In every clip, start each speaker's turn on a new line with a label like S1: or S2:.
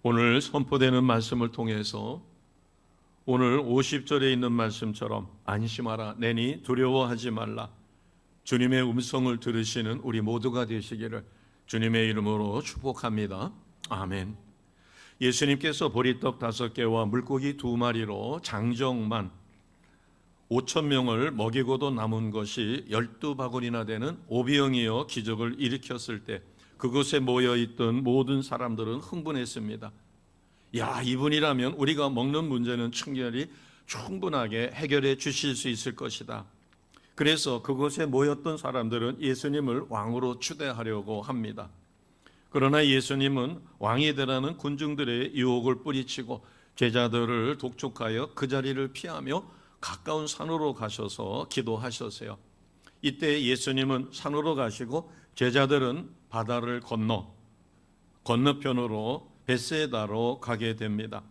S1: 오늘 선포되는 말씀을 통해서 오늘 50절에 있는 말씀처럼 안심하라, 내니 두려워하지 말라, 주님의 음성을 들으시는 우리 모두가 되시기를 주님의 이름으로 축복합니다. 아멘. 예수님께서 보리떡 5개와 물고기 2마리로 장정만 5,000명을 먹이고도 남은 것이 12바구니나 되는 오병이어 기적을 일으켰을 때 그곳에 모여있던 모든 사람들은 흥분했습니다. 야, 이분이라면 우리가 먹는 문제는 충분하게 해결해 주실 수 있을 것이다. 그래서 그곳에 모였던 사람들은 예수님을 왕으로 추대하려고 합니다. 그러나 예수님은 왕이 되라는 군중들의 유혹을 뿌리치고 제자들을 독촉하여 그 자리를 피하며 가까운 산으로 가셔서 기도하셨어요. 이때 예수님은 산으로 가시고 제자들은 바다를 건너편으로 벳세다로 가게 됩니다.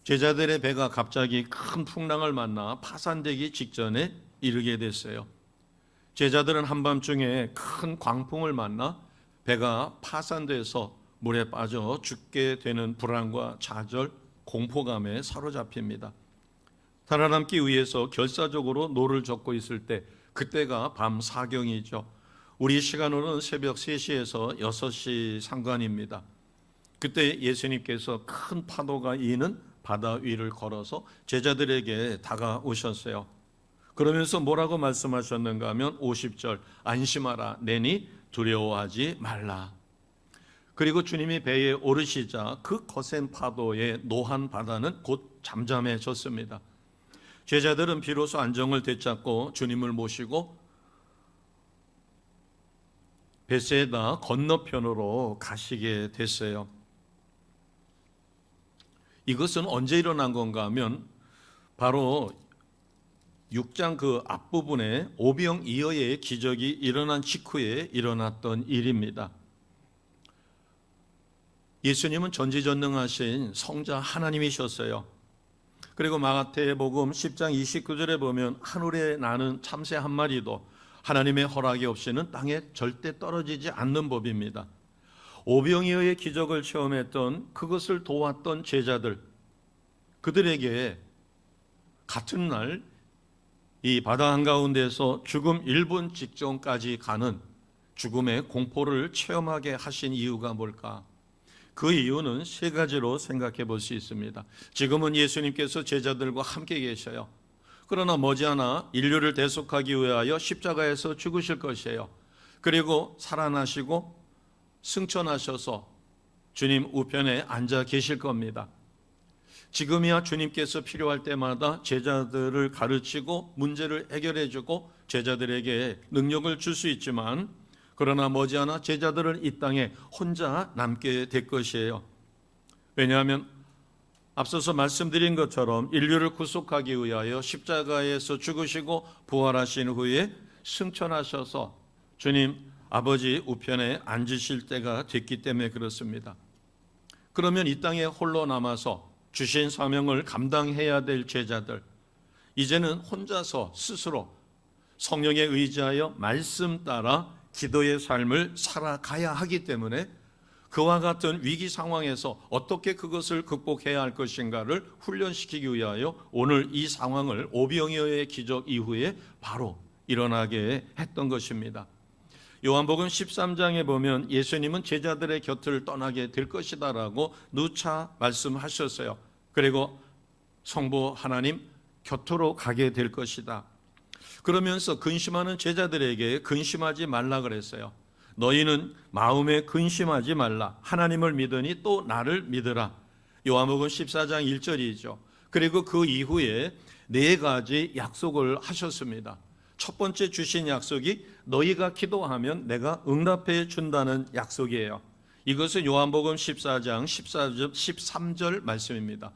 S1: 제자들의 배가 갑자기 큰 풍랑을 만나 파산되기 직전에 이르게 됐어요. 제자들은 한밤중에 큰 광풍을 만나 배가 파산돼서 물에 빠져 죽게 되는 불안과 좌절, 공포감에 사로잡힙니다. 살아남기 위해서 결사적으로 노를 젓고 있을 때 그때가 밤 4경이죠. 우리 시간으로는 새벽 3시에서 6시 상관입니다. 그때 예수님께서 큰 파도가 이는 바다 위를 걸어서 제자들에게 다가오셨어요. 그러면서 뭐라고 말씀하셨는가 하면 50절, 안심하라, 내니 두려워하지 말라. 그리고 주님이 배에 오르시자 그 거센 파도에 노한 바다는 곧 잠잠해졌습니다. 제자들은 비로소 안정을 되찾고 주님을 모시고 벳세다 건너편으로 가시게 됐어요. 이것은 언제 일어난 건가 하면 바로 6장 그 앞부분에 오병이어의 기적이 일어난 직후에 일어났던 일입니다. 예수님은 전지전능하신 성자 하나님이셨어요. 그리고 마태복음 10장 29절에 보면 하늘에 나는 참새 한 마리도 하나님의 허락이 없이는 땅에 절대 떨어지지 않는 법입니다. 오병이어의 기적을 체험했던 그것을 도왔던 제자들, 그들에게 같은 날 이 바다 한가운데서 죽음 1분 직전까지 가는 죽음의 공포를 체험하게 하신 이유가 뭘까? 그 이유는 3가지로 생각해 볼 수 있습니다. 지금은 예수님께서 제자들과 함께 계셔요. 그러나 머지않아 인류를 대속하기 위하여 십자가에서 죽으실 것이에요. 그리고 살아나시고 승천하셔서 주님 우편에 앉아 계실 겁니다. 지금이야 주님께서 필요할 때마다 제자들을 가르치고 문제를 해결해 주고 제자들에게 능력을 줄 수 있지만 그러나 머지않아 제자들은 이 땅에 혼자 남게 될 것이에요. 왜냐하면 앞서서 말씀드린 것처럼 인류를 구속하기 위하여 십자가에서 죽으시고 부활하신 후에 승천하셔서 주님 아버지 우편에 앉으실 때가 됐기 때문에 그렇습니다. 그러면 이 땅에 홀로 남아서 주신 사명을 감당해야 될 제자들, 이제는 혼자서 스스로 성령에 의지하여 말씀 따라 기도의 삶을 살아가야 하기 때문에 그와 같은 위기 상황에서 어떻게 그것을 극복해야 할 것인가를 훈련시키기 위하여 오늘 이 상황을 오병이어의 기적 이후에 바로 일어나게 했던 것입니다. 요한복음 13장에 보면 예수님은 제자들의 곁을 떠나게 될 것이다 라고 누차 말씀하셨어요. 그리고 성부 하나님 곁으로 가게 될 것이다. 그러면서 근심하는 제자들에게 근심하지 말라 그랬어요. 너희는 마음에 근심하지 말라. 하나님을 믿으니 또 나를 믿으라. 요한복음 14장 1절이죠. 그리고 그 이후에 4가지 약속을 하셨습니다. 첫 번째 주신 약속이 너희가 기도하면 내가 응답해 준다는 약속이에요. 이것은 요한복음 14장 13절 말씀입니다.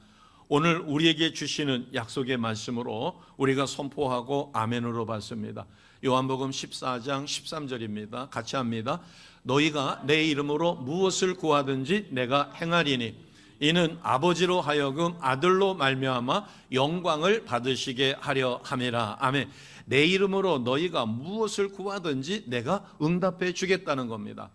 S1: 오늘 우리에게 주시는 약속의 말씀으로 우리가 선포하고 아멘으로 받습니다. 요한복음 14장 13절입니다. 같이 합니다. 너희가 내 이름으로 무엇을 구하든지 내가 행하리니 이는 아버지로 하여금 아들로 말미암아 영광을 받으시게 하려 함이라. 아멘. 내 이름으로 너희가 무엇을 구하든지 내가 응답해 주겠다는 겁니다.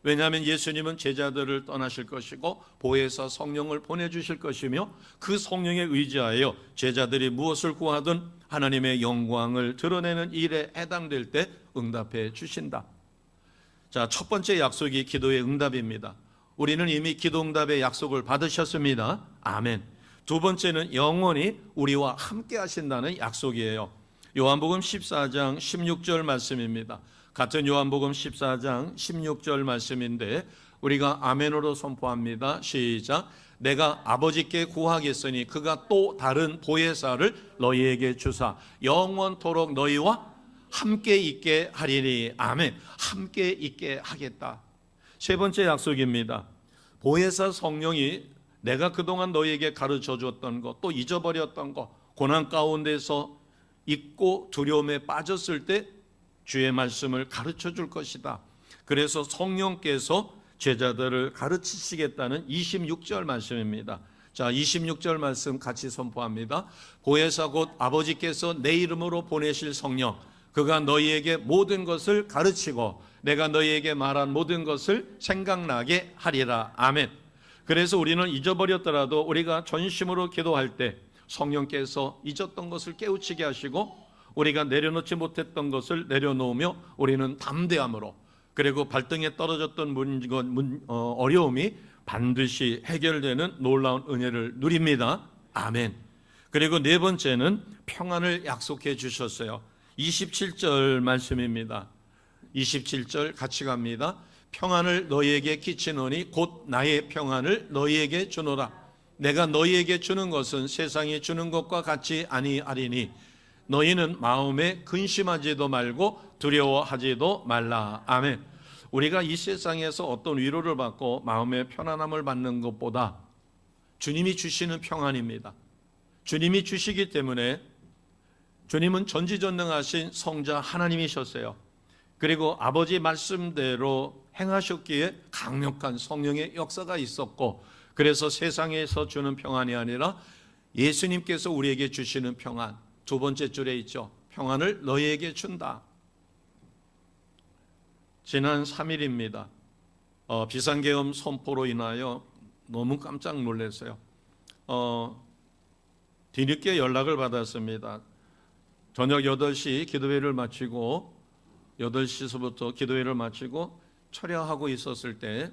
S1: 왜냐하면 예수님은 제자들을 떠나실 것이고 보혜사 성령을 보내주실 것이며 그 성령에 의지하여 제자들이 무엇을 구하든 하나님의 영광을 드러내는 일에 해당될 때 응답해 주신다. 자, 첫 번째 약속이 기도의 응답입니다. 우리는 이미 기도 응답의 약속을 받으셨습니다. 아멘. 두 번째는 영원히 우리와 함께 하신다는 약속이에요. 요한복음 14장 16절 말씀입니다. 같은 요한복음 14장 16절 말씀인데 우리가 아멘으로 선포합니다. 시작. 내가 아버지께 구하겠으니 그가 또 다른 보혜사를 너희에게 주사 영원토록 너희와 함께 있게 하리니. 아멘. 함께 있게 하겠다. 세 번째 약속입니다. 보혜사 성령이 내가 그동안 너희에게 가르쳐 줬던 것, 또 잊어버렸던 것, 고난 가운데서 잊고 두려움에 빠졌을 때 주의 말씀을 가르쳐 줄 것이다. 그래서 성령께서 제자들을 가르치시겠다는 26절 말씀입니다. 자, 26절 말씀 같이 선포합니다. 보혜사 곧 아버지께서 내 이름으로 보내실 성령, 그가 너희에게 모든 것을 가르치고 내가 너희에게 말한 모든 것을 생각나게 하리라. 아멘. 그래서 우리는 잊어버렸더라도 우리가 전심으로 기도할 때 성령께서 잊었던 것을 깨우치게 하시고 우리가 내려놓지 못했던 것을 내려놓으며 우리는 담대함으로, 그리고 발등에 떨어졌던 어려움이 반드시 해결되는 놀라운 은혜를 누립니다. 아멘. 그리고 네 번째는 평안을 약속해 주셨어요. 27절 말씀입니다. 27절 같이 갑니다. 평안을 너희에게 끼치노니 곧 나의 평안을 너희에게 주노라. 내가 너희에게 주는 것은 세상이 주는 것과 같이 아니하리니 너희는 마음에 근심하지도 말고 두려워하지도 말라. 아멘. 우리가 이 세상에서 어떤 위로를 받고 마음의 편안함을 받는 것보다 주님이 주시는 평안입니다. 주님이 주시기 때문에, 주님은 전지전능하신 성자 하나님이셨어요. 그리고 아버지 말씀대로 행하셨기에 강력한 성령의 역사가 있었고, 그래서 세상에서 주는 평안이 아니라 예수님께서 우리에게 주시는 평안, 두 번째 줄에 있죠. 평안을 너희에게 준다. 지난 3일입니다. 비상계엄 선포로 인하여 너무 깜짝 놀랐어요. 뒤늦게 연락을 받았습니다. 저녁 8시 기도회를 마치고 8시서부터 기도회를 마치고 철야하고 있었을 때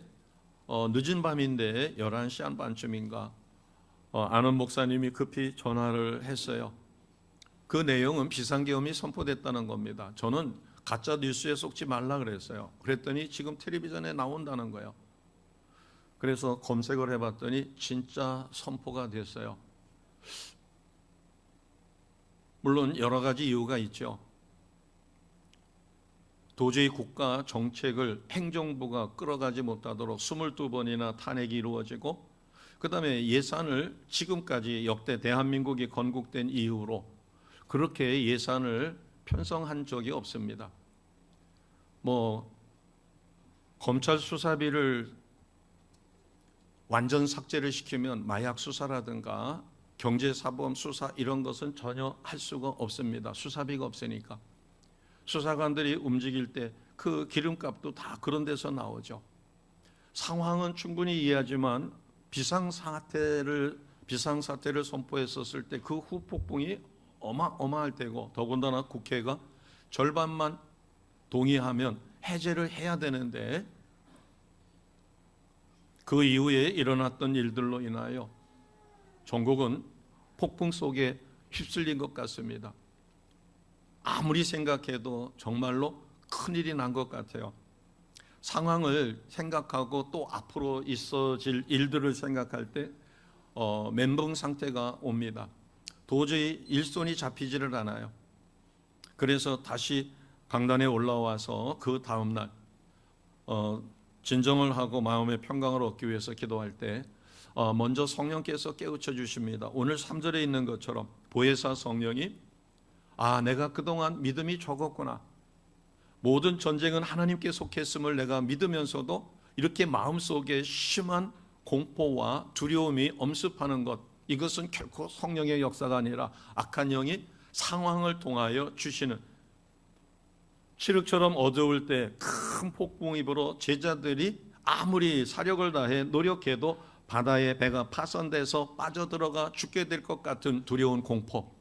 S1: 늦은 밤인데 11시 한 반쯤인가 아는 목사님이 급히 전화를 했어요. 그 내용은 비상계엄이 선포됐다는 겁니다. 저는 가짜 뉴스에 속지 말라 그랬어요. 그랬더니 지금 텔레비전에 나온다는 거예요. 그래서 검색을 해봤더니 진짜 선포가 됐어요. 물론 여러 가지 이유가 있죠. 도저히 국가 정책을 행정부가 끌어가지 못하도록 22번이나 탄핵이 이루어지고, 그 다음에 예산을 지금까지 역대 대한민국이 건국된 이후로 그렇게 예산을 편성한 적이 없습니다. 검찰 수사비를 완전 삭제를 시키면 마약 수사라든가 경제사범 수사 이런 것은 전혀 할 수가 없습니다. 수사비가 없으니까. 수사관들이 움직일 때 그 기름값도 다 그런 데서 나오죠. 상황은 충분히 이해하지만 비상사태를 선포했었을 때 그 후폭풍이 어마어마할 때고, 더군다나 국회가 절반만 동의하면 해제를 해야 되는데 그 이후에 일어났던 일들로 인하여 전국은 폭풍 속에 휩쓸린 것 같습니다. 아무리 생각해도 정말로 큰일이 난 것 같아요. 상황을 생각하고 또 앞으로 있어질 일들을 생각할 때 멘붕 상태가 옵니다. 도저히 일손이 잡히지를 않아요. 그래서 다시 강단에 올라와서 그 다음날 진정을 하고 마음의 평강을 얻기 위해서 기도할 때 먼저 성령께서 깨우쳐 주십니다. 오늘 3절에 있는 것처럼 보혜사 성령이 내가 그동안 믿음이 적었구나. 모든 전쟁은 하나님께 속했음을 내가 믿으면서도 이렇게 마음속에 심한 공포와 두려움이 엄습하는 것, 이것은 결코 성령의 역사가 아니라 악한 영이 상황을 통하여 주시는 칠흑처럼 어두울 때 큰 폭풍이 불어 제자들이 아무리 사력을 다해 노력해도 바다에 배가 파손돼서 빠져들어가 죽게 될 것 같은 두려운 공포,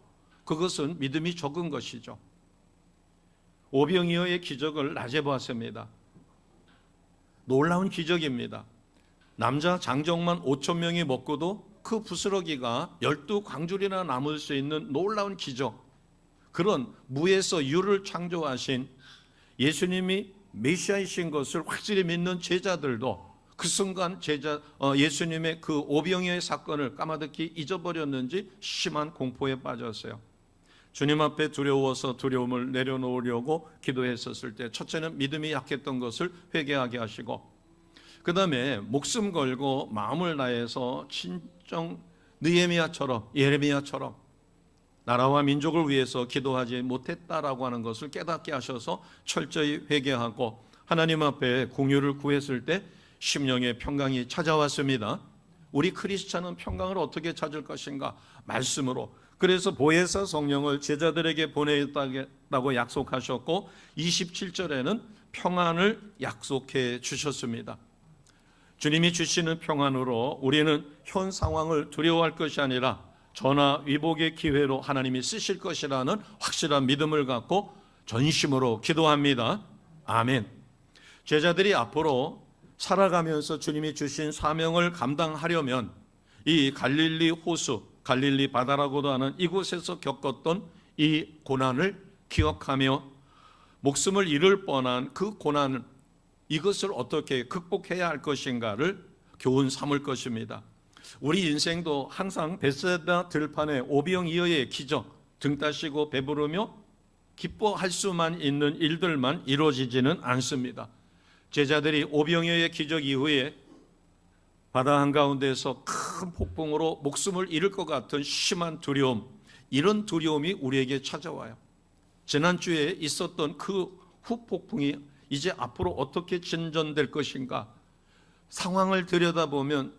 S1: 그것은 믿음이 적은 것이죠. 오병이어의 기적을 낮에 보았습니다. 놀라운 기적입니다. 남자 장정만 5천 명이 먹고도 그 부스러기가 12광줄이나 남을 수 있는 놀라운 기적, 그런 무에서 유를 창조하신 예수님이 메시아이신 것을 확실히 믿는 제자들도 그 순간 예수님의 그 오병이어의 사건을 까마득히 잊어버렸는지 심한 공포에 빠졌어요. 주님 앞에 두려워서 두려움을 내려놓으려고 기도했었을 때 첫째는 믿음이 약했던 것을 회개하게 하시고, 그 다음에 목숨 걸고 마음을 다해서 친정 예레미야처럼 나라와 민족을 위해서 기도하지 못했다라고 하는 것을 깨닫게 하셔서 철저히 회개하고 하나님 앞에 공유를 구했을 때 심령의 평강이 찾아왔습니다. 우리 크리스찬은 평강을 어떻게 찾을 것인가? 말씀으로. 그래서 보혜사 성령을 제자들에게 보내겠다고 약속하셨고 27절에는 평안을 약속해 주셨습니다. 주님이 주시는 평안으로 우리는 현 상황을 두려워할 것이 아니라 전화 위복의 기회로 하나님이 쓰실 것이라는 확실한 믿음을 갖고 전심으로 기도합니다. 아멘. 제자들이 앞으로 살아가면서 주님이 주신 사명을 감당하려면 이 갈릴리 호수, 갈릴리 바다라고도 하는 이곳에서 겪었던 이 고난을 기억하며 목숨을 잃을 뻔한 그 고난을, 이것을 어떻게 극복해야 할 것인가를 교훈 삼을 것입니다. 우리 인생도 항상 벳세다 들판에 오병이어의 기적, 등 따시고 배부르며 기뻐할 수만 있는 일들만 이루어지지는 않습니다. 제자들이 오병이어의 기적 이후에 바다 한가운데서 큰 폭풍으로 목숨을 잃을 것 같은 심한 두려움, 이런 두려움이 우리에게 찾아와요. 지난주에 있었던 그 후폭풍이 이제 앞으로 어떻게 진전될 것인가, 상황을 들여다보면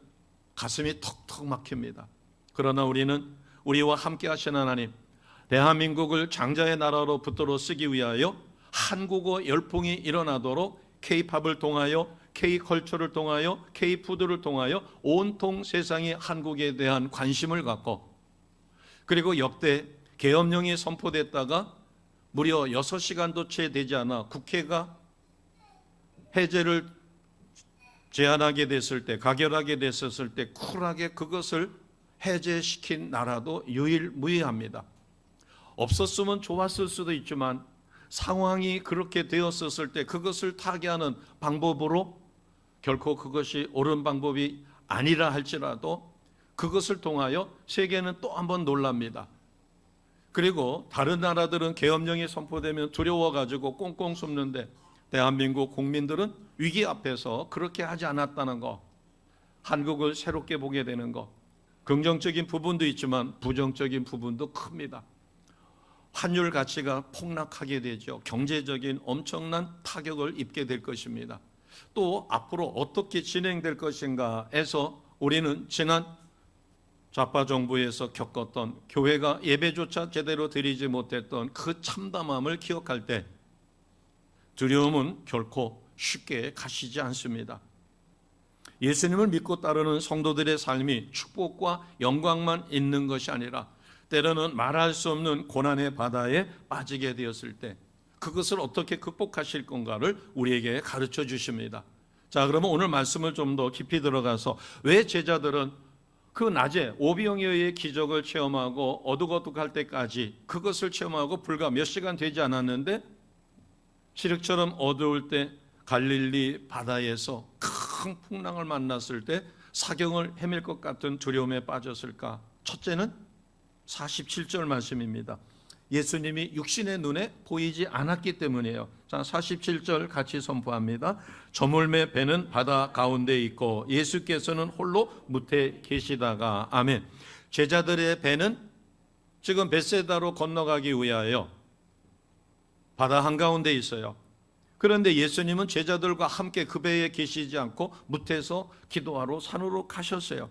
S1: 가슴이 턱턱 막힙니다. 그러나 우리는 우리와 함께 하신 하나님, 대한민국을 장자의 나라로 붙들어 쓰기 위하여 한국어 열풍이 일어나도록 K-팝을 통하여, K-컬처를 통하여, K-푸드를 통하여 온통 세상이 한국에 대한 관심을 갖고, 그리고 역대 계엄령이 선포됐다가 무려 6시간도 채 되지 않아 국회가 해제를 제안하게 됐을 때, 가결하게 됐었을 때 쿨하게 그것을 해제시킨 나라도 유일무이합니다. 없었으면 좋았을 수도 있지만 상황이 그렇게 되었었을 때 그것을 타개하는 방법으로 결코 그것이 옳은 방법이 아니라 할지라도 그것을 통하여 세계는 또 한 번 놀랍니다. 그리고 다른 나라들은 계엄령이 선포되면 두려워가지고 꽁꽁 숨는데 대한민국 국민들은 위기 앞에서 그렇게 하지 않았다는 거, 한국을 새롭게 보게 되는 거, 긍정적인 부분도 있지만 부정적인 부분도 큽니다. 환율 가치가 폭락하게 되죠. 경제적인 엄청난 타격을 입게 될 것입니다. 또 앞으로 어떻게 진행될 것인가에서 우리는 지난 좌파 정부에서 겪었던 교회가 예배조차 제대로 드리지 못했던 그 참담함을 기억할 때 두려움은 결코 쉽게 가시지 않습니다. 예수님을 믿고 따르는 성도들의 삶이 축복과 영광만 있는 것이 아니라 때로는 말할 수 없는 고난의 바다에 빠지게 되었을 때 그것을 어떻게 극복하실 건가를 우리에게 가르쳐 주십니다. 자, 그러면 오늘 말씀을 좀 더 깊이 들어가서 왜 제자들은 그 낮에 오병이어의 기적을 체험하고 어둑어둑할 때까지 그것을 체험하고 불과 몇 시간 되지 않았는데 칠흑처럼 어두울 때 갈릴리 바다에서 큰 풍랑을 만났을 때 사경을 헤맬 것 같은 두려움에 빠졌을까? 첫째는 47절 말씀입니다. 예수님이 육신의 눈에 보이지 않았기 때문이에요. 자, 47절 같이 선포합니다. 저물매 배는 바다 가운데 있고 예수께서는 홀로 무태 계시다가. 아멘. 제자들의 배는 지금 벳세다로 건너가기 위하여 바다 한가운데 있어요. 그런데 예수님은 제자들과 함께 그 배에 계시지 않고 무태에서 기도하러 산으로 가셨어요.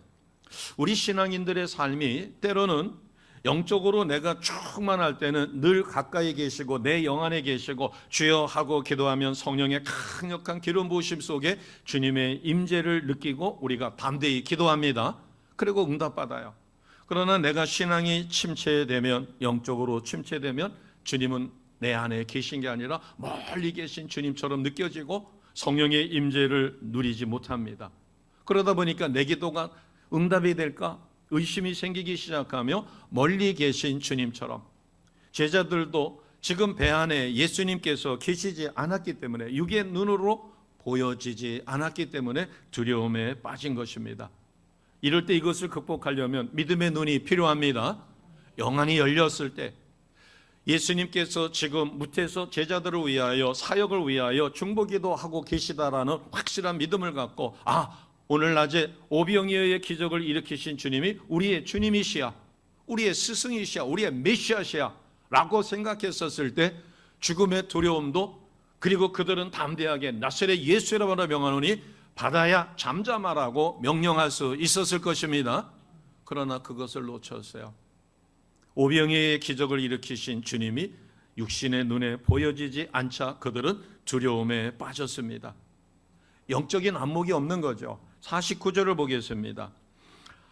S1: 우리 신앙인들의 삶이 때로는 영적으로 내가 충만할 때는 늘 가까이 계시고 내 영 안에 계시고 주여 하고 기도하면 성령의 강력한 기름 부으심 속에 주님의 임재를 느끼고 우리가 담대히 기도합니다. 그리고 응답받아요. 그러나 내가 신앙이 침체되면, 영적으로 침체되면 주님은 내 안에 계신 게 아니라 멀리 계신 주님처럼 느껴지고 성령의 임재를 누리지 못합니다. 그러다 보니까 내 기도가 응답이 될까 의심이 생기기 시작하며 멀리 계신 주님처럼, 제자들도 지금 배 안에 예수님께서 계시지 않았기 때문에, 육의 눈으로 보여지지 않았기 때문에 두려움에 빠진 것입니다. 이럴 때 이것을 극복하려면 믿음의 눈이 필요합니다. 영안이 열렸을 때 예수님께서 지금 무태서 제자들을 위하여, 사역을 위하여 중보기도 하고 계시다라는 확실한 믿음을 갖고, 오늘 낮에 오병이어의 기적을 일으키신 주님이 우리의 주님이시야, 우리의 스승이시야, 우리의 메시아시야 라고 생각했었을 때 죽음의 두려움도, 그리고 그들은 담대하게 나사렛 예수라고 명하노니 바다야 잠잠하라고 명령할 수 있었을 것입니다. 그러나 그것을 놓쳤어요. 오병이어의 기적을 일으키신 주님이 육신의 눈에 보여지지 않자 그들은 두려움에 빠졌습니다. 영적인 안목이 없는 거죠. 49절을 보겠습니다.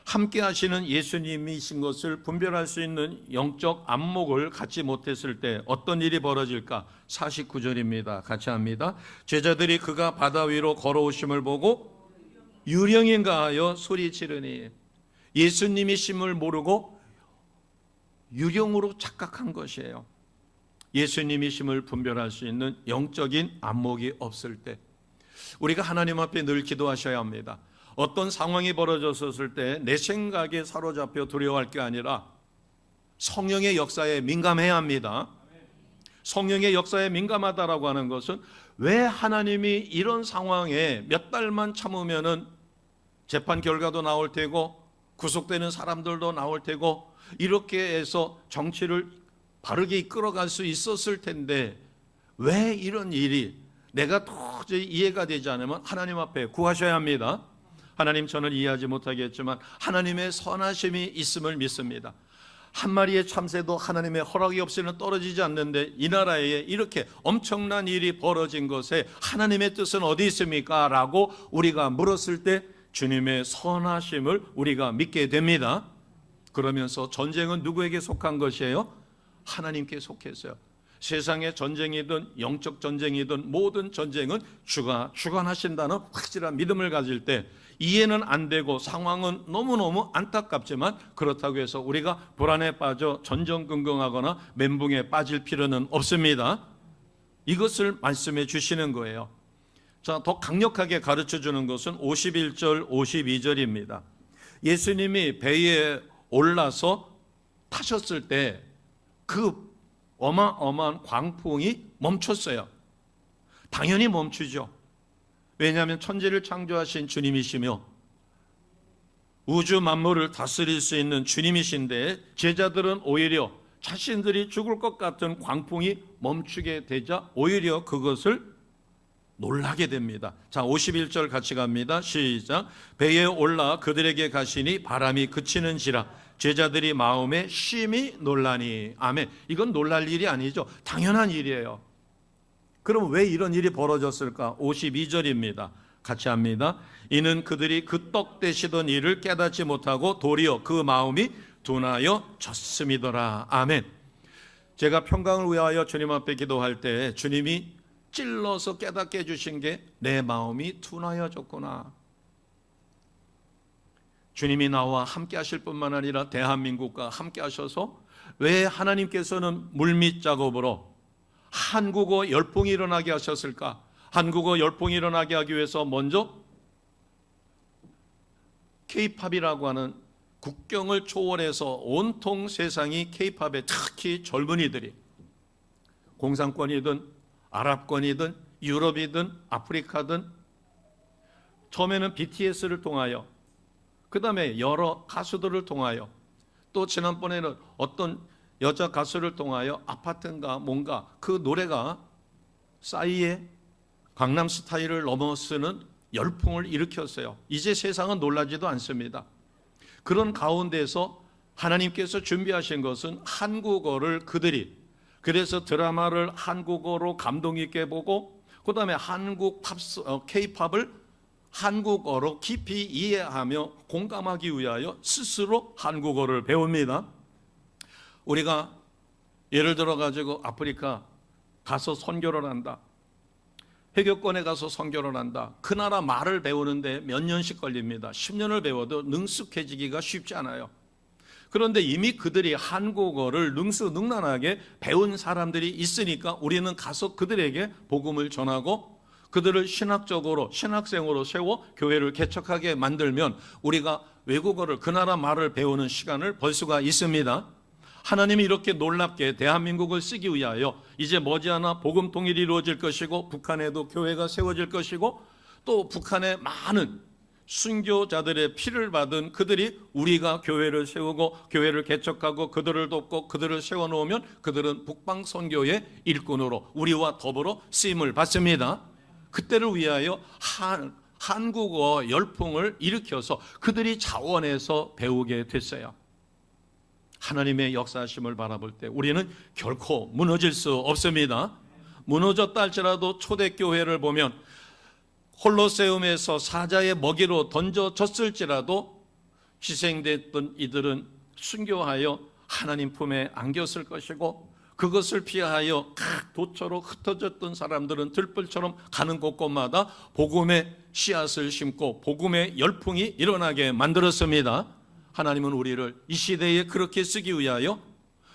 S1: 함께 하시는 예수님이신 것을 분별할 수 있는 영적 안목을 갖지 못했을 때 어떤 일이 벌어질까? 49절입니다. 같이 합니다. 제자들이 그가 바다 위로 걸어오심을 보고 유령인가 하여 소리지르니, 예수님이심을 모르고 유령으로 착각한 것이에요. 예수님이심을 분별할 수 있는 영적인 안목이 없을 때 우리가 하나님 앞에 늘 기도하셔야 합니다. 어떤 상황이 벌어졌을 때 내 생각에 사로잡혀 두려워할 게 아니라 성령의 역사에 민감해야 합니다. 성령의 역사에 민감하다라고 하는 것은, 왜 하나님이 이런 상황에 몇 달만 참으면은 재판 결과도 나올 테고 구속되는 사람들도 나올 테고 이렇게 해서 정치를 바르게 이끌어갈 수 있었을 텐데 왜 이런 일이 내가 도저히 이해가 되지 않으면 하나님 앞에 구하셔야 합니다. 하나님, 저는 이해하지 못하겠지만 하나님의 선하심이 있음을 믿습니다. 한 마리의 참새도 하나님의 허락이 없이는 떨어지지 않는데 이 나라에 이렇게 엄청난 일이 벌어진 것에 하나님의 뜻은 어디 있습니까? 라고 우리가 물었을 때 주님의 선하심을 우리가 믿게 됩니다. 그러면서 전쟁은 누구에게 속한 것이에요? 하나님께 속했어요. 세상의 전쟁이든 영적 전쟁이든 모든 전쟁은 주가 주관하신다는 확실한 믿음을 가질 때 이해는 안 되고 상황은 너무너무 안타깝지만 그렇다고 해서 우리가 불안에 빠져 전전긍긍하거나 멘붕에 빠질 필요는 없습니다. 이것을 말씀해 주시는 거예요. 자, 더 강력하게 가르쳐 주는 것은 51절 52절입니다. 예수님이 배에 올라서 타셨을 때 그 어마어마한 광풍이 멈췄어요. 당연히 멈추죠. 왜냐하면 천지를 창조하신 주님이시며 우주 만물을 다스릴 수 있는 주님이신데, 제자들은 오히려 자신들이 죽을 것 같은 광풍이 멈추게 되자 오히려 그것을 놀라게 됩니다. 자, 51절 같이 갑니다. 시작. 배에 올라 그들에게 가시니 바람이 그치는지라 제자들이 마음에 심히 놀라니. 아멘. 이건 놀랄 일이 아니죠. 당연한 일이에요. 그럼 왜 이런 일이 벌어졌을까? 52절입니다. 같이 합니다. 이는 그들이 그 떡 되시던 일을 깨닫지 못하고 도리어 그 마음이 둔하여 졌음이더라. 아멘. 제가 평강을 위하여 주님 앞에 기도할 때 주님이 찔러서 깨닫게 해주신 게 내 마음이 둔하여졌구나. 주님이 나와 함께 하실 뿐만 아니라 대한민국과 함께 하셔서 왜 하나님께서는 물밑 작업으로 한국어 열풍이 일어나게 하셨을까? 한국어 열풍이 일어나게 하기 위해서 먼저 K-팝이라고 하는 국경을 초월해서 온통 세상이 K-팝에, 특히 젊은이들이 공산권이든 아랍권이든 유럽이든 아프리카든 처음에는 BTS를 통하여, 그 다음에 여러 가수들을 통하여, 또 지난번에는 어떤 여자 가수를 통하여 아파트인가 뭔가 그 노래가 싸이의 강남 스타일을 넘어서는 열풍을 일으켰어요. 이제 세상은 놀라지도 않습니다. 그런 가운데서 하나님께서 준비하신 것은 한국어를 그들이, 그래서 드라마를 한국어로 감동 있게 보고, 그 다음에 한국 K-팝을 한국어로 깊이 이해하며 공감하기 위하여 스스로 한국어를 배웁니다. 우리가 예를 들어 가지고 아프리카 가서 선교를 한다, 회교권에 가서 선교를 한다. 그 나라 말을 배우는데 몇 년씩 걸립니다. 10년을 배워도 능숙해지기가 쉽지 않아요. 그런데 이미 그들이 한국어를 능수능란하게 배운 사람들이 있으니까 우리는 가서 그들에게 복음을 전하고 그들을 신학적으로, 신학생으로 세워 교회를 개척하게 만들면 우리가 외국어를, 그 나라 말을 배우는 시간을 벌 수가 있습니다. 하나님이 이렇게 놀랍게 대한민국을 쓰기 위하여 이제 머지않아 복음 통일이 이루어질 것이고, 북한에도 교회가 세워질 것이고, 또 북한의 많은 순교자들의 피를 받은 그들이 우리가 교회를 세우고 교회를 개척하고 그들을 돕고 그들을 세워놓으면 그들은 북방 선교의 일꾼으로 우리와 더불어 쓰임을 받습니다. 그때를 위하여 한국어 열풍을 일으켜서 그들이 자원해서 배우게 됐어요. 하나님의 역사하심을 바라볼 때 우리는 결코 무너질 수 없습니다. 무너졌다 할지라도 초대교회를 보면 콜로세움에서 사자의 먹이로 던져졌을지라도 희생됐던 이들은 순교하여 하나님 품에 안겼을 것이고, 그것을 피하여 각 도처로 흩어졌던 사람들은 들불처럼 가는 곳곳마다 복음의 씨앗을 심고 복음의 열풍이 일어나게 만들었습니다. 하나님은 우리를 이 시대에 그렇게 쓰기 위하여,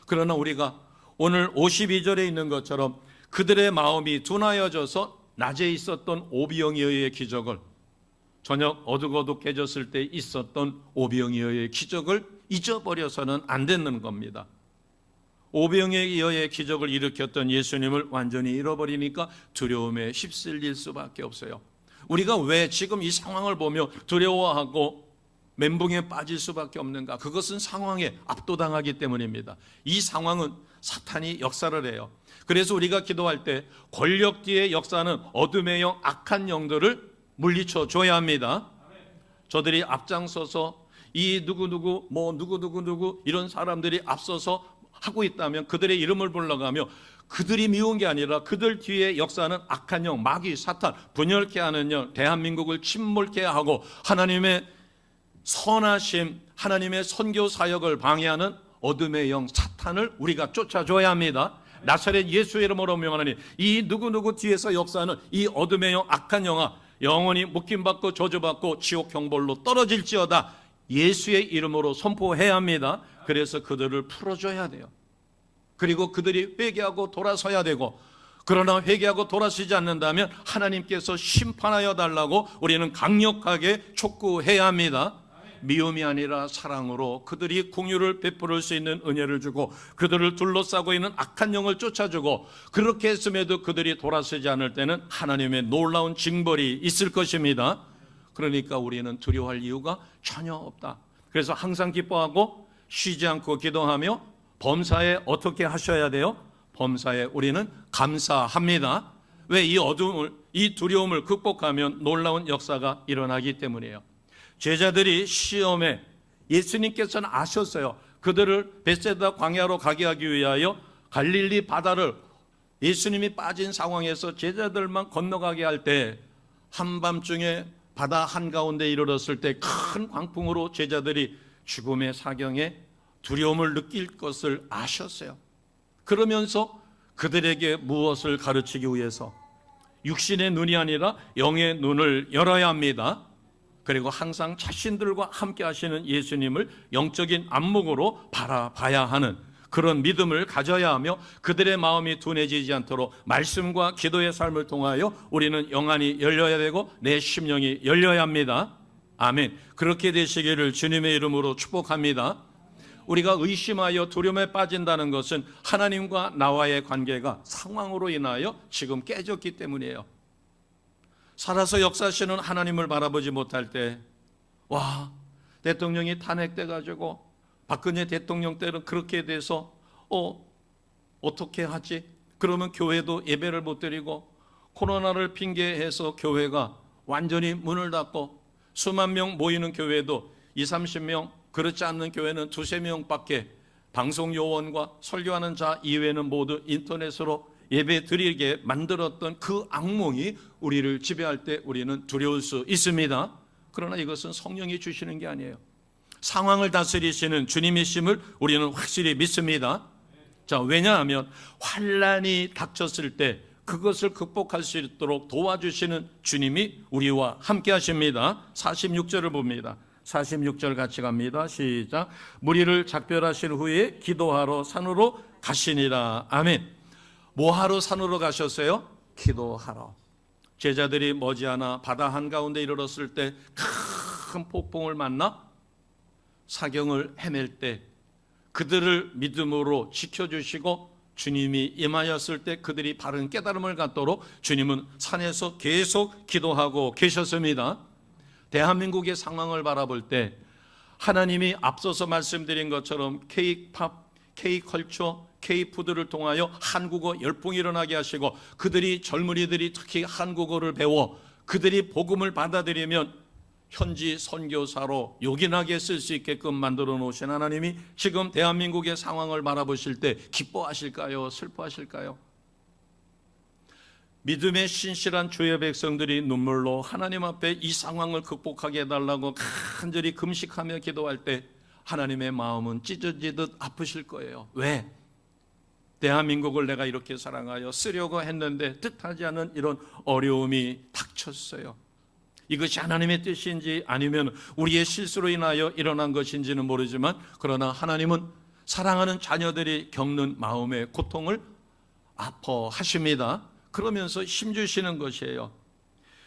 S1: 그러나 우리가 오늘 52절에 있는 것처럼 그들의 마음이 둔하여져서 낮에 있었던 오병이어의 기적을, 저녁 어둑어둑해졌을 때 있었던 오병이어의 기적을 잊어버려서는 안 되는 겁니다. 오병이어의 기적을 일으켰던 예수님을 완전히 잃어버리니까 두려움에 휩쓸릴 수밖에 없어요. 우리가 왜 지금 이 상황을 보며 두려워하고 멘붕에 빠질 수밖에 없는가? 그것은 상황에 압도당하기 때문입니다. 이 상황은 사탄이 역사를 해요. 그래서 우리가 기도할 때 권력 뒤의 역사는 어둠의 영, 악한 영들을 물리쳐 줘야 합니다. 저들이 앞장서서 이 누구누구 이런 사람들이 앞서서 하고 있다면 그들의 이름을 불러가며 그들이 미운 게 아니라 그들 뒤에 역사는 악한 영, 마귀, 사탄, 분열케 하는 영, 대한민국을 침몰케 하고 하나님의 선하심, 하나님의 선교 사역을 방해하는 어둠의 영, 사탄을 우리가 쫓아줘야 합니다. 나사렛 예수의 이름으로 명하노니 이 누구누구 뒤에서 역사하는 이 어둠의 영, 악한 영아, 영원히 묶임받고 저주받고 지옥 형벌로 떨어질지어다. 예수의 이름으로 선포해야 합니다. 그래서 그들을 풀어줘야 돼요. 그리고 그들이 회개하고 돌아서야 되고, 그러나 회개하고 돌아서지 않는다면 하나님께서 심판하여 달라고 우리는 강력하게 촉구해야 합니다. 미움이 아니라 사랑으로 그들이 공유를 베풀을 수 있는 은혜를 주고 그들을 둘러싸고 있는 악한 영을 쫓아주고, 그렇게 했음에도 그들이 돌아서지 않을 때는 하나님의 놀라운 징벌이 있을 것입니다. 그러니까 우리는 두려워할 이유가 전혀 없다. 그래서 항상 기뻐하고 쉬지 않고 기도하며 범사에 어떻게 하셔야 돼요? 범사에 우리는 감사합니다. 왜? 이 어둠을, 이 두려움을 극복하면 놀라운 역사가 일어나기 때문이에요. 제자들이 시험에 예수님께서는 아셨어요. 그들을 벳세다 광야로 가게 하기 위하여 갈릴리 바다를 예수님이 빠진 상황에서 제자들만 건너가게 할 때 한밤중에 바다 한가운데 이르렀을 때 큰 광풍으로 제자들이 죽음의 사경에 두려움을 느낄 것을 아셨어요. 그러면서 그들에게 무엇을 가르치기 위해서 육신의 눈이 아니라 영의 눈을 열어야 합니다. 그리고 항상 자신들과 함께 하시는 예수님을 영적인 안목으로 바라봐야 하는 그런 믿음을 가져야 하며, 그들의 마음이 둔해지지 않도록 말씀과 기도의 삶을 통하여 우리는 영안이 열려야 되고 내 심령이 열려야 합니다. 아멘. 그렇게 되시기를 주님의 이름으로 축복합니다. 우리가 의심하여 두려움에 빠진다는 것은 하나님과 나와의 관계가 상황으로 인하여 지금 깨졌기 때문이에요. 살아서 역사하시는 하나님을 바라보지 못할 때, 와, 대통령이 탄핵돼 가지고 박근혜 대통령 때는 그렇게 돼서 어떻게 하지? 그러면 교회도 예배를 못 드리고, 코로나를 핑계해서 교회가 완전히 문을 닫고 수만 명 모이는 교회도 20, 30명 그렇지 않는 교회는 두세 명밖에 방송 요원과 설교하는 자 이외에는 모두 인터넷으로 예배 드리게 만들었던 그 악몽이 우리를 지배할 때 우리는 두려울 수 있습니다. 그러나 이것은 성령이 주시는 게 아니에요. 상황을 다스리시는 주님이심을 우리는 확실히 믿습니다. 자, 왜냐하면 환난이 닥쳤을 때 그것을 극복할 수 있도록 도와주시는 주님이 우리와 함께 하십니다. 46절을 봅니다. 46절 같이 갑니다. 시작. 무리를 작별하신 후에 기도하러 산으로 가시니라. 아멘. 뭐하러 산으로 가셨어요? 기도하러. 제자들이 머지않아 바다 한가운데 이르렀을 때 큰 폭풍을 만나 사경을 헤맬 때 그들을 믿음으로 지켜주시고 주님이 임하였을 때 그들이 바른 깨달음을 갖도록 주님은 산에서 계속 기도하고 계셨습니다. 대한민국의 상황을 바라볼 때 하나님이 앞서서 말씀드린 것처럼 K-팝, K-컬처, K-푸드를 통하여 한국어 열풍이 일어나게 하시고 그들이 젊은이들이 특히 한국어를 배워 그들이 복음을 받아들이면 현지 선교사로 요긴하게 쓸 수 있게끔 만들어 놓으신 하나님이 지금 대한민국의 상황을 바라보실 때 기뻐하실까요? 슬퍼하실까요? 믿음의 신실한 주의 백성들이 눈물로 하나님 앞에 이 상황을 극복하게 해달라고 간절히 금식하며 기도할 때 하나님의 마음은 찢어지듯 아프실 거예요. 왜? 대한민국을 내가 이렇게 사랑하여 쓰려고 했는데 뜻하지 않은 이런 어려움이 닥쳤어요. 이것이 하나님의 뜻인지 아니면 우리의 실수로 인하여 일어난 것인지는 모르지만 그러나 하나님은 사랑하는 자녀들이 겪는 마음의 고통을 아파하십니다. 그러면서 힘주시는 것이에요.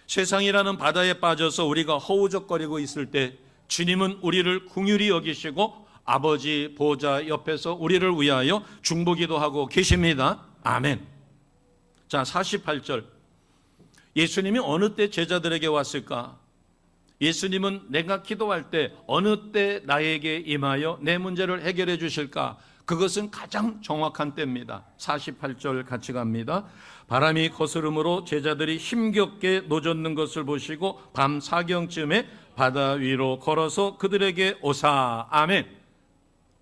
S1: 세상이라는 바다에 빠져서 우리가 허우적거리고 있을 때 주님은 우리를 긍휼히 여기시고 아버지 보좌 옆에서 우리를 위하여 중보기도 하고 계십니다. 아멘. 자, 48절. 예수님이 어느 때 제자들에게 왔을까? 예수님은 내가 기도할 때 어느 때 나에게 임하여 내 문제를 해결해 주실까? 그것은 가장 정확한 때입니다. 48절 같이 갑니다. 바람이 거스름으로 제자들이 힘겹게 노젓는 것을 보시고 밤 사경쯤에 바다 위로 걸어서 그들에게 오사. 아멘.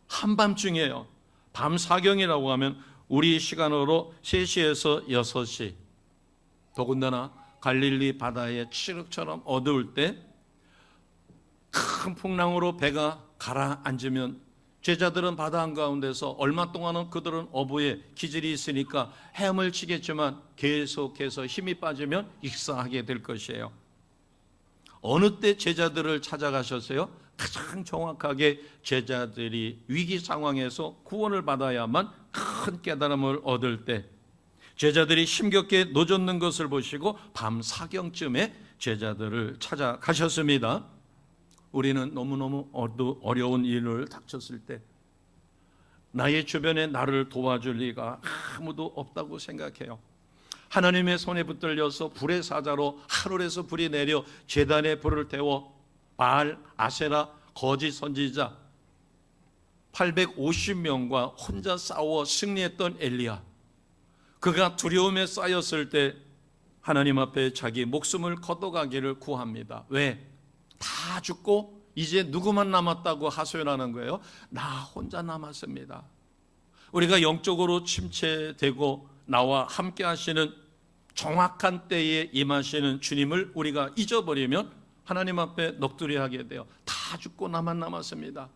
S1: 한밤중이에요. 밤 사경이라고 하면 우리 시간으로 3시에서 6시. 더군다나 갈릴리 바다에 칠흑처럼 어두울 때 큰 풍랑으로 배가 가라앉으면 제자들은 바다 한가운데서 얼마 동안은 그들은 어부의 기질이 있으니까 헤엄을 치겠지만 계속해서 힘이 빠지면 익사하게 될 것이에요. 어느 때 제자들을 찾아가셨어요? 가장 정확하게 제자들이 위기 상황에서 구원을 받아야만 큰 깨달음을 얻을 때 제자들이 힘겹게 노젓는 것을 보시고 밤 사경쯤에 제자들을 찾아가셨습니다. 우리는 너무너무 어려운 일을 닥쳤을 때 나의 주변에 나를 도와줄 리가 아무도 없다고 생각해요. 하나님의 손에 붙들려서 불의 사자로 하늘에서 불이 내려 제단에 불을 태워 바알, 아세라, 거짓 선지자 850명과 혼자 싸워 승리했던 엘리야, 그가 두려움에 쌓였을 때 하나님 앞에 자기 목숨을 걷어가기를 구합니다. 왜? 다 죽고 이제 누구만 남았다고 하소연하는 거예요? 나 혼자 남았습니다. 우리가 영적으로 침체되고 나와 함께 하시는 정확한 때에 임하시는 주님을 우리가 잊어버리면 하나님 앞에 넋두리하게 돼요. 다 죽고 나만 남았습니다.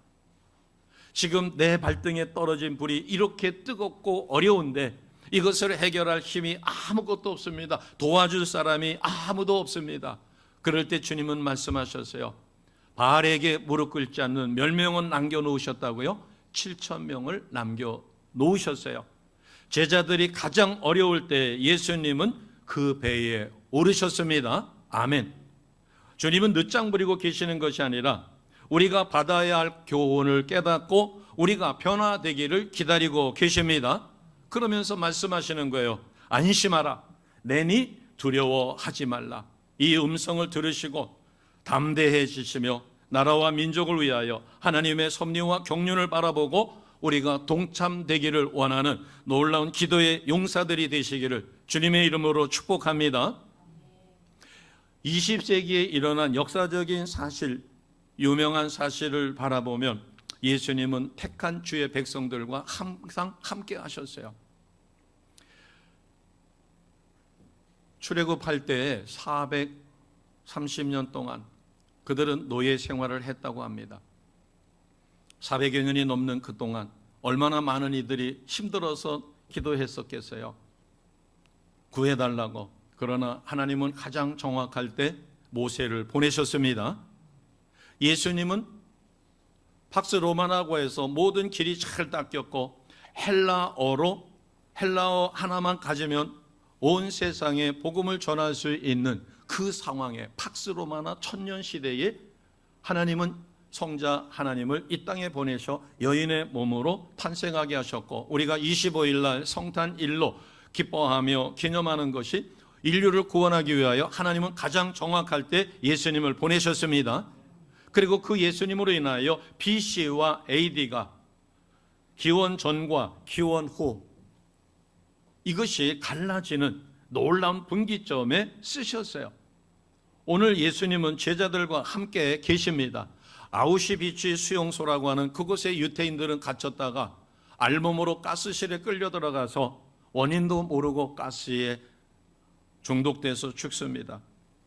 S1: 지금 내 발등에 떨어진 불이 이렇게 뜨겁고 어려운데 이것을 해결할 힘이 아무것도 없습니다. 도와줄 사람이 아무도 없습니다. 그럴 때 주님은 말씀하셨어요. 바알에게 무릎 꿇지 않는 몇 명은 남겨놓으셨다고요? 7,000명을 남겨놓으셨어요. 제자들이 가장 어려울 때 예수님은 그 배에 오르셨습니다. 아멘. 주님은 늦장 부리고 계시는 것이 아니라 우리가 받아야 할 교훈을 깨닫고 우리가 변화되기를 기다리고 계십니다. 그러면서 말씀하시는 거예요. 안심하라. 내니 두려워하지 말라. 이 음성을 들으시고 담대해지시며 나라와 민족을 위하여 하나님의 섭리와 경륜을 바라보고 우리가 동참되기를 원하는 놀라운 기도의 용사들이 되시기를 주님의 이름으로 축복합니다. 20세기에 일어난 역사적인 사실, 유명한 사실을 바라보면 예수님은 택한 주의 백성들과 항상 함께 하셨어요. 출애굽할 때 430년 동안 그들은 노예 생활을 했다고 합니다. 400여 년이 넘는 그 동안 얼마나 많은 이들이 힘들어서 기도했었겠어요. 구해달라고. 그러나 하나님은 가장 정확할 때 모세를 보내셨습니다. 예수님은 팍스 로마나고에서 모든 길이 잘 닦였고 헬라어 하나만 가지면 온 세상에 복음을 전할 수 있는 그 상황에 팍스 로마나 천년 시대에 하나님은 성자 하나님을 이 땅에 보내셔 여인의 몸으로 탄생하게 하셨고, 우리가 25일 날 성탄일로 기뻐하며 기념하는 것이 인류를 구원하기 위하여 하나님은 가장 정확할 때 예수님을 보내셨습니다. 그리고 그 예수님으로 인하여 BC와 AD가 기원 전과 기원 후 이것이 갈라지는 놀라운 분기점에 쓰셨어요. 오늘 예수님은 제자들과 함께 계십니다. 아우슈비츠 수용소라고 하는 그곳에 유태인들은 갇혔다가 알몸으로 가스실에 끌려 들어가서 원인도 모르고 가스에 중독돼서 죽습니다.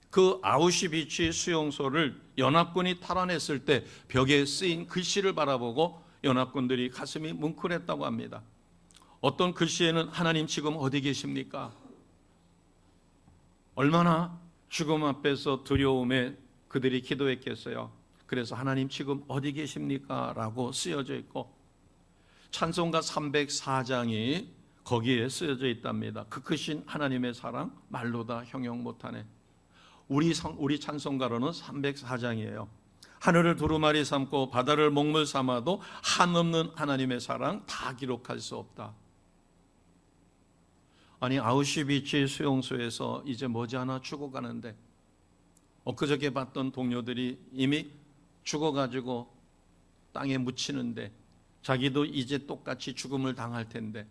S1: 그 아우슈비츠 수용소를 연합군이 탈환했을 때 벽에 쓰인 글씨를 바라보고 연합군들이 가슴이 뭉클했다고 합니다. 어떤 글씨에는 하나님 지금 어디 계십니까? 얼마나 죽음 앞에서 두려움에 그들이 기도했겠어요. 그래서 하나님 지금 어디 계십니까? 라고 쓰여져 있고, 찬송가 304장이 거기에 쓰여져 있답니다. 그 크신 하나님의 사랑 말로 다 형용 못하네. 우리 찬송가로는 304장이에요. 하늘을 두루마리 삼고 바다를 먹물 삼아도 한없는 하나님의 사랑 다 기록할 수 없다. 아니, 아우슈비츠 수용소에서 이제 머지않아 죽어가는데 엊그저께 봤던 동료들이 이미 죽어가지고 땅에 묻히는데 자기도 이제 똑같이 죽음을 당할 텐데,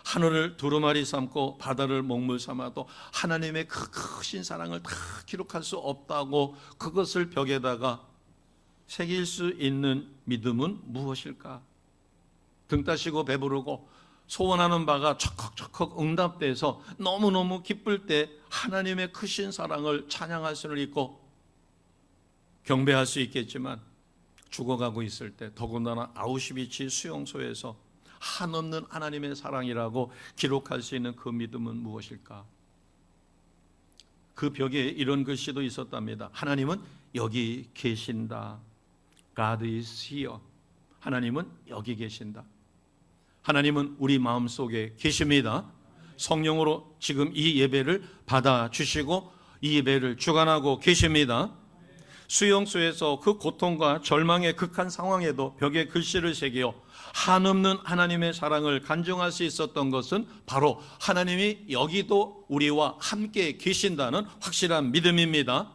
S1: 하늘을 두루마리 삼고 바다를 먹물 삼아도 하나님의 그 크신 사랑을 다 기록할 수 없다고 그것을 벽에다가 새길 수 있는 믿음은 무엇일까? 등 따시고 배부르고 소원하는 바가 척컥척컥 응답돼서 너무너무 기쁠 때 하나님의 크신 사랑을 찬양할 수는 있고 경배할 수 있겠지만, 죽어가고 있을 때 더군다나 아우슈비츠 수용소에서 한없는 하나님의 사랑이라고 기록할 수 있는 그 믿음은 무엇일까? 그 벽에 이런 글씨도 있었답니다. 하나님은 여기 계신다. God is here. 하나님은 여기 계신다. 하나님은 우리 마음속에 계십니다. 성령으로 지금 이 예배를 받아주시고 이 예배를 주관하고 계십니다. 수용소에서 그 고통과 절망의 극한 상황에도 벽에 글씨를 새겨 한없는 하나님의 사랑을 간증할 수 있었던 것은 바로 하나님이 여기도 우리와 함께 계신다는 확실한 믿음입니다.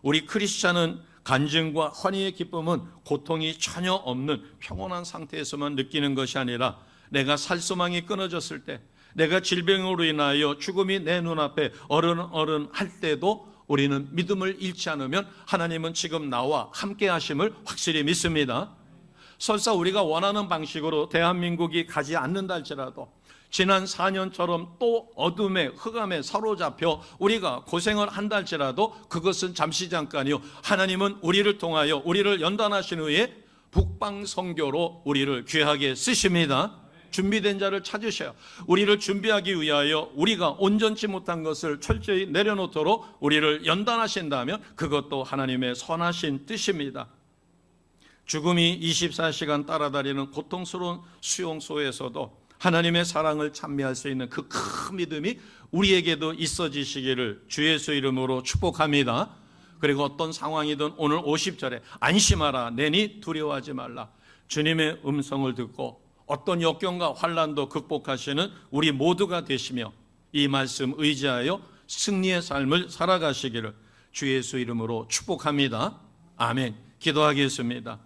S1: 우리 크리스찬은 간증과 환희의 기쁨은 고통이 전혀 없는 평온한 상태에서만 느끼는 것이 아니라, 내가 살 소망이 끊어졌을 때, 내가 질병으로 인하여 죽음이 내 눈앞에 어른 할 때도 우리는 믿음을 잃지 않으면 하나님은 지금 나와 함께 하심을 확실히 믿습니다. 설사 우리가 원하는 방식으로 대한민국이 가지 않는다 할지라도 지난 4년처럼 또 어둠에 흑암에 사로잡혀 우리가 고생을 한다 할지라도 그것은 잠시 잠깐이요, 하나님은 우리를 통하여 우리를 연단하신 후에 북방선교로 우리를 귀하게 쓰십니다. 준비된 자를 찾으셔요. 우리를 준비하기 위하여 우리가 온전치 못한 것을 철저히 내려놓도록 우리를 연단하신다면 그것도 하나님의 선하신 뜻입니다. 죽음이 24시간 따라다니는 고통스러운 수용소에서도 하나님의 사랑을 찬미할 수 있는 그 큰 믿음이 우리에게도 있어지시기를 주 예수 이름으로 축복합니다. 그리고 어떤 상황이든 오늘 50절에 안심하라, 내니 두려워하지 말라. 주님의 음성을 듣고 어떤 역경과 환난도 극복하시는 우리 모두가 되시며 이 말씀 의지하여 승리의 삶을 살아가시기를 주 예수 이름으로 축복합니다. 아멘. 기도하겠습니다.